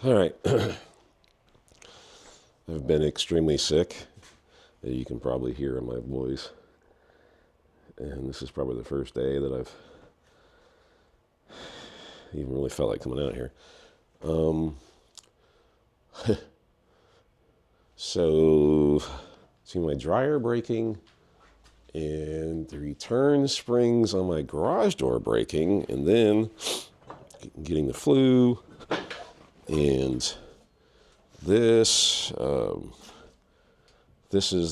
All right. I've been extremely sick, as you can probably hear in my voice. And this is probably the first day that I've even really felt like coming out here. So, see my dryer breaking and the return springs on my garage door breaking, and then getting the flu, and this is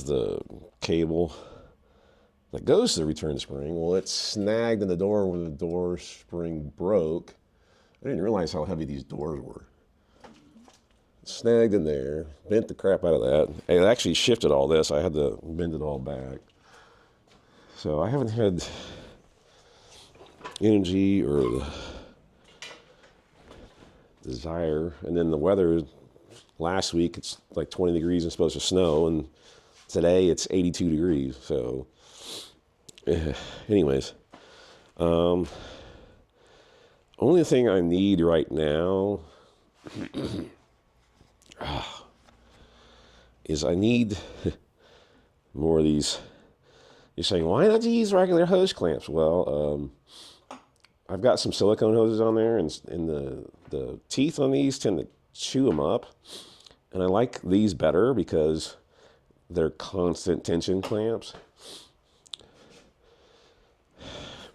the cable that goes to the return spring. Well, it's snagged in the door when the door spring broke. I didn't realize how heavy these doors were. Snagged in there, bent the crap out of that. It actually shifted all this. I had to bend it all back. So I haven't had energy or the desire. And then the weather, last week it's like 20 degrees and supposed to snow, and today it's 82 degrees. So anyways, only thing I need right now is I need more of these. You're saying, why not use regular hose clamps? Well, I've got some silicone hoses on there, and the teeth on these tend to chew them up. And I like these better because they're constant tension clamps.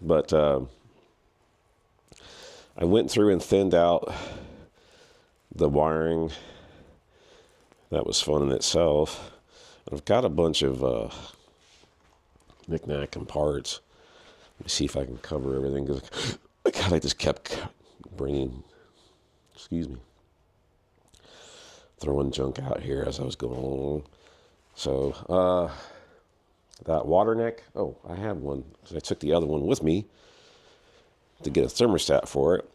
But I went through and thinned out the wiring. That was fun in itself. I've got a bunch of knick-knack and parts. Let me see if I can cover everything, because God, I just kept bringing, throwing junk out here as I was going along. So that water neck, I have one. So I took the other one with me to get a thermostat for it.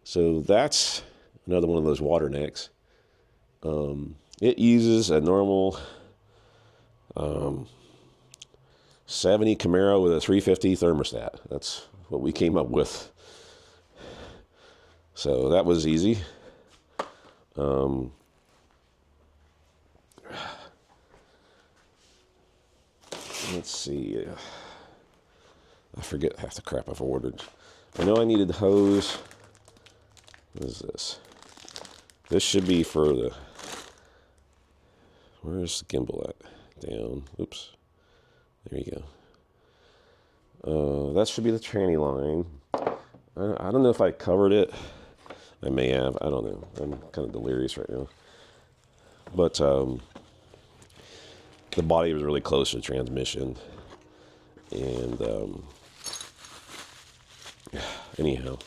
So that's another one of those water necks. It uses a normal 70 Camaro with a 350 thermostat. That's what we came up with. So that was easy. Let's see. I forget half the crap I've ordered. I know I needed the hose. What is this? This should be for the... Where's the gimbal at? Down. Oops. There you go. That should be the tranny line. I don't know if I covered it. I may have. I don't know. I'm kind of delirious right now. But the body was really close to the transmission. And anyhow,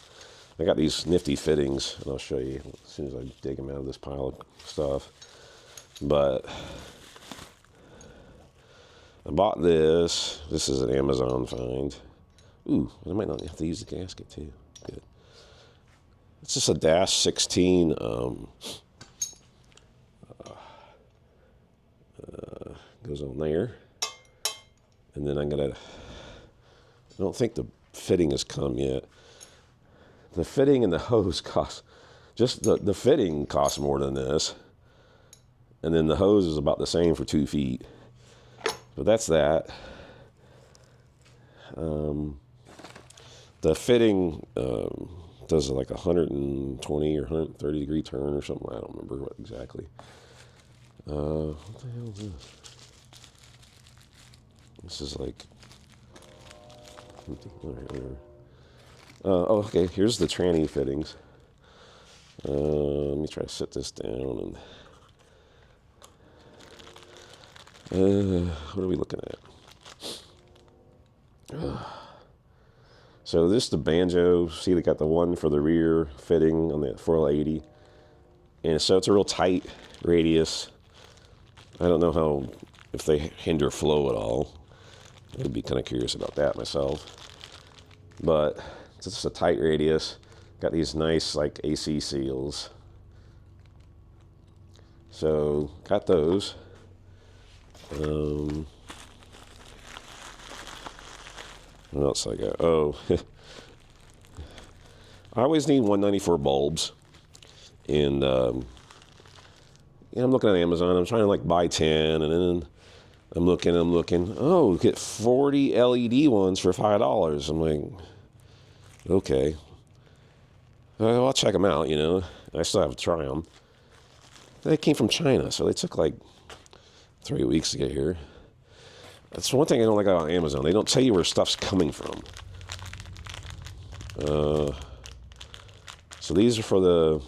I got these nifty fittings, and I'll show you as soon as I dig them out of this pile of stuff. But I bought this. This is an Amazon find. Ooh, I might not have to use the gasket too. Good. It's just a dash 16. Goes on there, and then I don't think the fitting has come yet. The fitting and the hose cost, just the fitting costs more than this, and then the hose is about the same for 2 feet. But that's that. The fitting does like 120 or 130 degree turn or something. I don't remember what exactly. What the hell is this? This is like... All right, whatever. Okay, here's the tranny fittings. Let me try to set this down. And what are we looking at? So this is the banjo. See, they got the one for the rear fitting on the 480. And so it's a real tight radius. I don't know if they hinder flow at all. I'd be kind of curious about that myself. But it's just a tight radius. Got these nice like AC seals. So got those. What else I got? I always need 194 bulbs. And I'm looking at Amazon. I'm trying to like buy 10, and then I'm looking. Oh, get 40 LED ones for $5. I'm like, okay. Well, I'll check them out, I still have to try them. They came from China, so they took like 3 weeks to get here. That's one thing I don't like about Amazon. They don't tell you where stuff's coming from. So these are for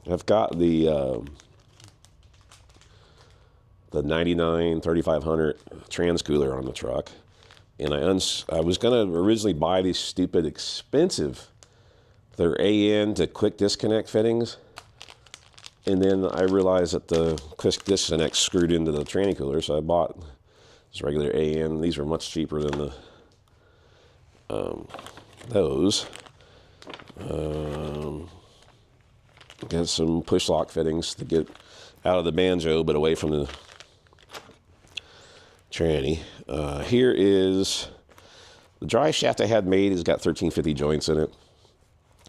I've got the 99 3500 transcooler on the truck. And I was going to originally buy these stupid expensive, they're AN to quick disconnect fittings. And then I realized that the quick disconnect screwed into the tranny cooler, so I bought this regular AN. These were much cheaper than those. Got some push lock fittings to get out of the banjo, but away from the tranny. Here is the dry shaft I had made. Has got 1350 joints in it.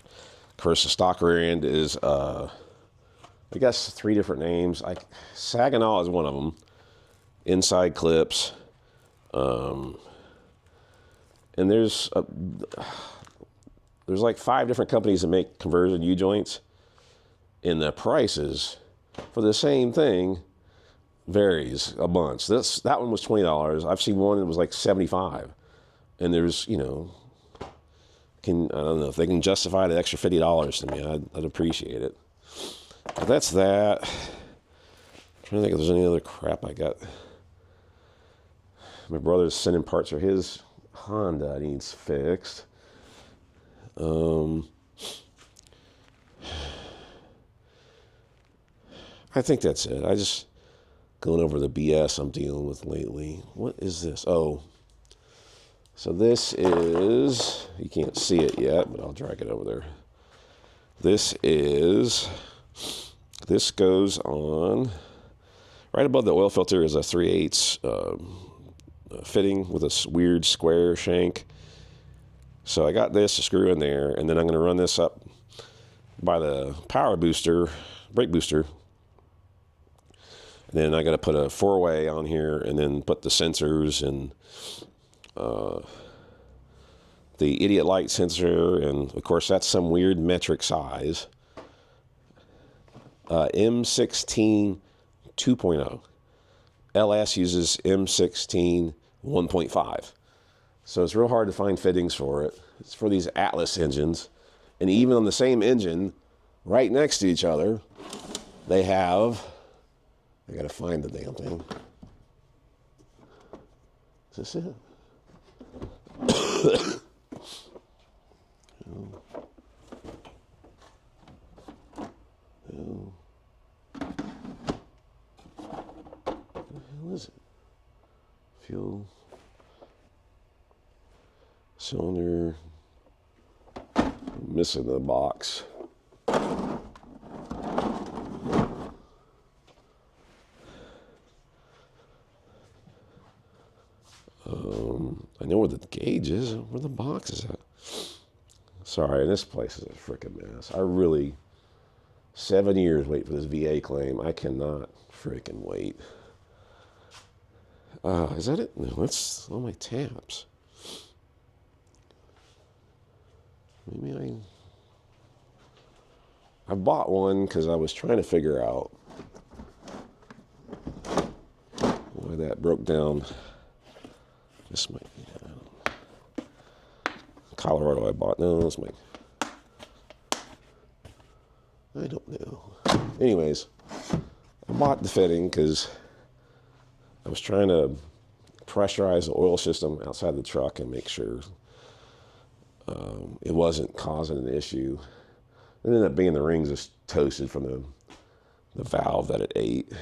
Of course, the stock rear end is, I guess, 3 different names. Saginaw is one of them. Inside clips. And there's like 5 different companies that make conversion U-joints. And the prices for the same thing varies a bunch. That one was $20. I've seen one that was like $75. And there's, I don't know if they can justify the extra $50 to me. I'd appreciate it. But that's that. I'm trying to think if there's any other crap I got. My brother's sending parts for his Honda needs fixed. I think that's it. I just going over the BS I'm dealing with lately. What is this? Oh, so this is, you can't see it yet, but I'll drag it over there. This goes on, right above the oil filter is a 3/8 fitting with a weird square shank. So I got this to screw in there, and then I'm going to run this up by the power booster, brake booster. And then I got to put a 4-way on here, and then put the sensors and the idiot light sensor, and of course that's some weird metric size. M16 2.0. LS uses M16 1.5. So it's real hard to find fittings for it. It's for these Atlas engines. And even on the same engine, right next to each other, they have, I gotta find the damn thing. Is this it? No. No. What the hell is it? Fuel. Cylinder. I'm missing the box. I know where the gauge is. Where the box is at? Sorry, this place is a freaking mess. I really, 7 years wait for this VA claim. I cannot freaking wait. Is that it? No, that's all my tabs. Maybe I bought one because I was trying to figure out why that broke down. This might be Colorado I bought. No, this might. I don't know. Anyways, I bought the fitting because I was trying to pressurize the oil system outside the truck and make sure it wasn't causing an issue. It ended up being the rings just toasted from the valve that it ate.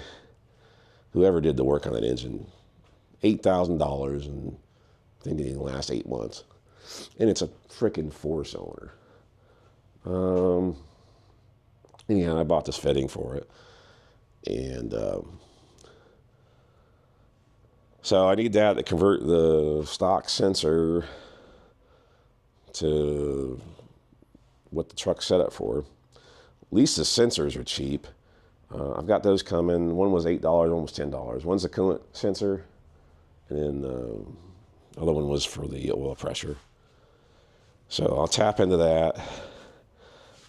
Whoever did the work on that engine, $8,000, and I think it didn't last 8 months. And it's a freaking 4-cylinder. Anyhow, I bought this fitting for it. And so I need that to convert the stock sensor to what the truck's set up for. least the sensors are cheap. I've got those coming. One was $8, one was $10. One's a coolant sensor, and then the other one was for the oil pressure. So I'll tap into that.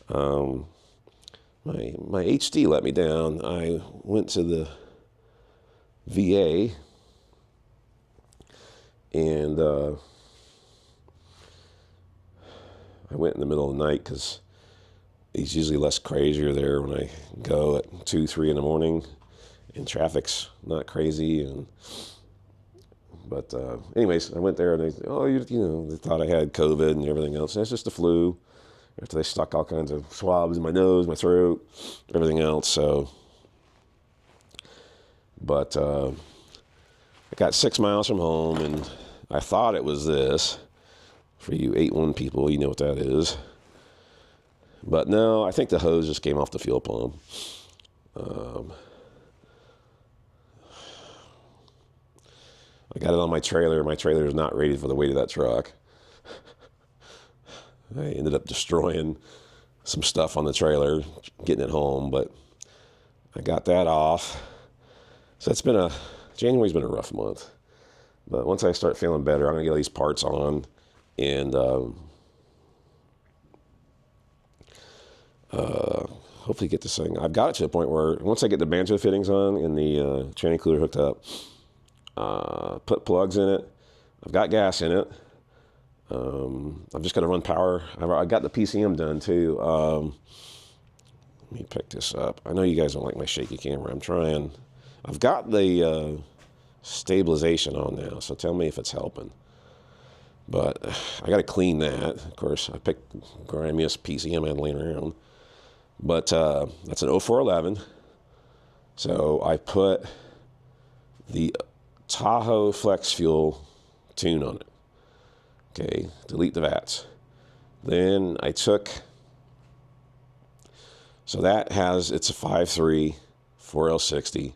My HD let me down. I went to the VA, and I went in the middle of the night because he's usually less crazier there when I go at 2, 3 in the morning, and traffic's not crazy. But anyways, I went there and they said, oh, they thought I had COVID and everything else. And it's just the flu. After they stuck all kinds of swabs in my nose, my throat, everything else. So, but I got 6 miles from home, and I thought it was this. For you 8-1 people, you know what that is. But no, I think the hose just came off the fuel pump. I got it on my trailer. My trailer is not rated for the weight of that truck. I ended up destroying some stuff on the trailer, getting it home, but I got that off. So January's been a rough month. But once I start feeling better, I'm going to get these parts on and hopefully get this thing. I've got it to the point where once I get the banjo fittings on and the tranny cooler hooked up, put plugs in it. I've got gas in it. I've just got to run power. I got the PCM done too. Let me pick this up. I know you guys don't like my shaky camera. I'm trying. I've got the stabilization on now, so tell me if it's helping. But I got to clean that. Of course, I picked grimiest PCM I had laying around. But that's an 0411. So I put the Tahoe Flex Fuel tune on it. Okay, delete the VATs. Then I took, so that has, it's a 5.3 4L60.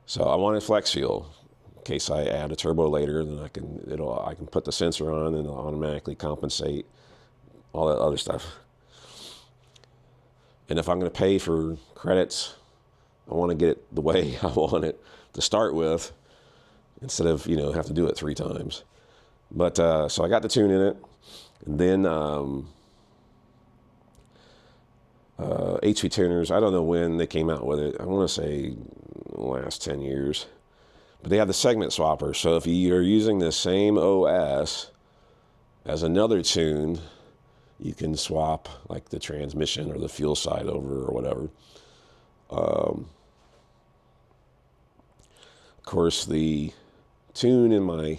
So I wanted flex fuel in case I add a turbo later. Then I can put the sensor on and it'll automatically compensate all that other stuff. And if I'm going to pay for credits, I want to get it the way I want it to start with, instead of have to do it 3 times. But so I got the tune in it, and then HP tuners. I don't know when they came out with it. I want to say the last 10 years. But they have the segment swapper. So if you're using the same OS as another tune, you can swap like the transmission or the fuel side over or whatever. Of course, the tune in my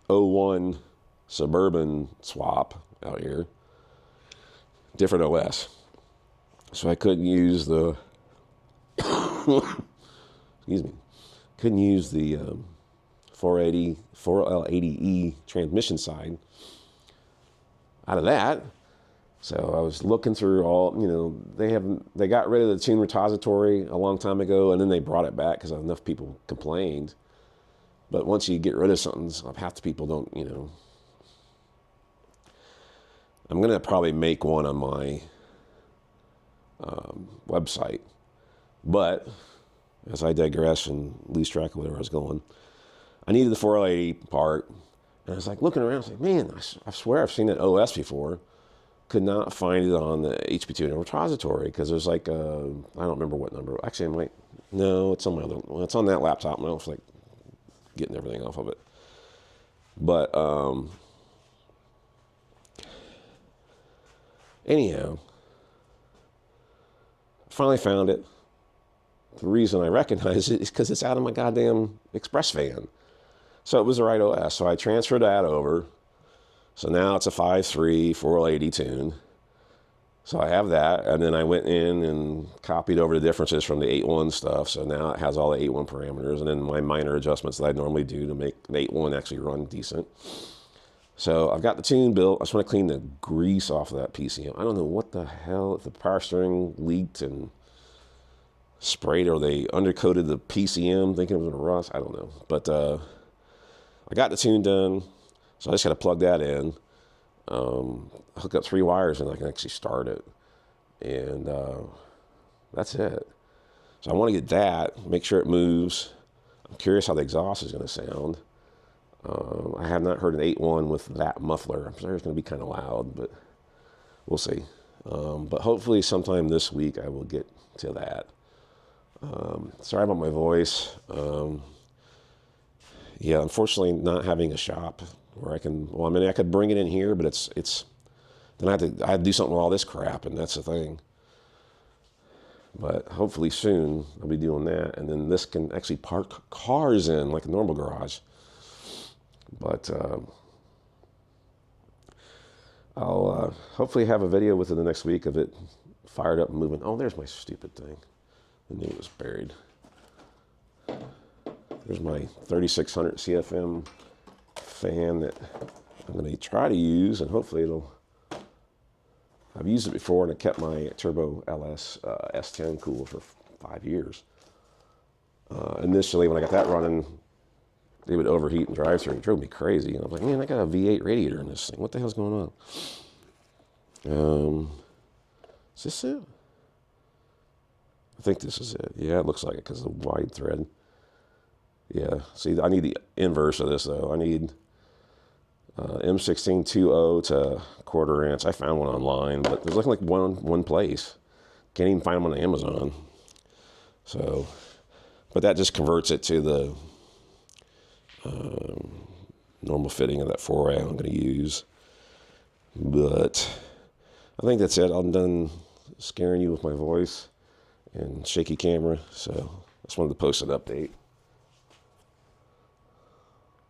01 Suburban swap out here, different OS. So I couldn't use the, excuse me, couldn't use the 4L80E transmission side out of that. So I was looking through all, they got rid of the tune repository a long time ago, and then they brought it back because enough people complained. But once you get rid of something, half the people don't, I'm going to probably make one on my website. But as I digress and lose track of where I was going, I needed the 4L80 part. And I was like looking around, I was like, man, I swear I've seen that OS before. Could not find it on the HP tuner repository because there's like, I don't remember what number. Actually, it's on my other, it's on that laptop. I don't feel like getting everything off of it. But anyhow, finally found it. The reason I recognize it is because it's out of my goddamn Express van. So it was the right OS. So I transferred that over. So now it's a 5.3 4L80 tune. So I have that, and then I went in and copied over the differences from the 8.1 stuff. So now it has all the 8.1 parameters, and then my minor adjustments that I normally do to make the 8.1 actually run decent. So I've got the tune built. I just want to clean the grease off of that PCM. I don't know what the hell, if the power steering leaked and sprayed, or they undercoated the PCM thinking it was going to rust. I don't know. But I got the tune done. So I just got to plug that in, hook up 3 wires, and I can actually start it. And that's it. So I want to get that, make sure it moves. I'm curious how the exhaust is going to sound. I have not heard an 8.1 with that muffler. I'm sure it's going to be kind of loud, but we'll see. But hopefully sometime this week I will get to that. Sorry about my voice. Yeah, unfortunately not having a shop where I can, well, I mean, I could bring it in here, but it's then I have to do something with all this crap, and that's the thing. But hopefully soon I'll be doing that, and then this can actually park cars in like a normal garage. But I'll hopefully have a video within the next week of it fired up and moving. Oh, there's my stupid thing. I knew it was buried. There's my 3600 CFM fan that I'm going to try to use, and hopefully it'll... I've used it before, and it kept my Turbo LS S10 cool for 5 years. Initially, when I got that running, it would overheat and drive through. It drove me crazy. And I was like, man, I got a V8 radiator in this thing. What the hell's going on? Is this it? I think this is it. Yeah, it looks like it because of the wide thread. Yeah, see, I need the inverse of this, though. I need M16 2.0 to 1/4 inch. I found one online, but there's like one place. Can't even find them on Amazon. So, but that just converts it to the normal fitting of that 4A I'm going to use. But I think that's it. I'm done scaring you with my voice and shaky camera. So I just wanted to post an update.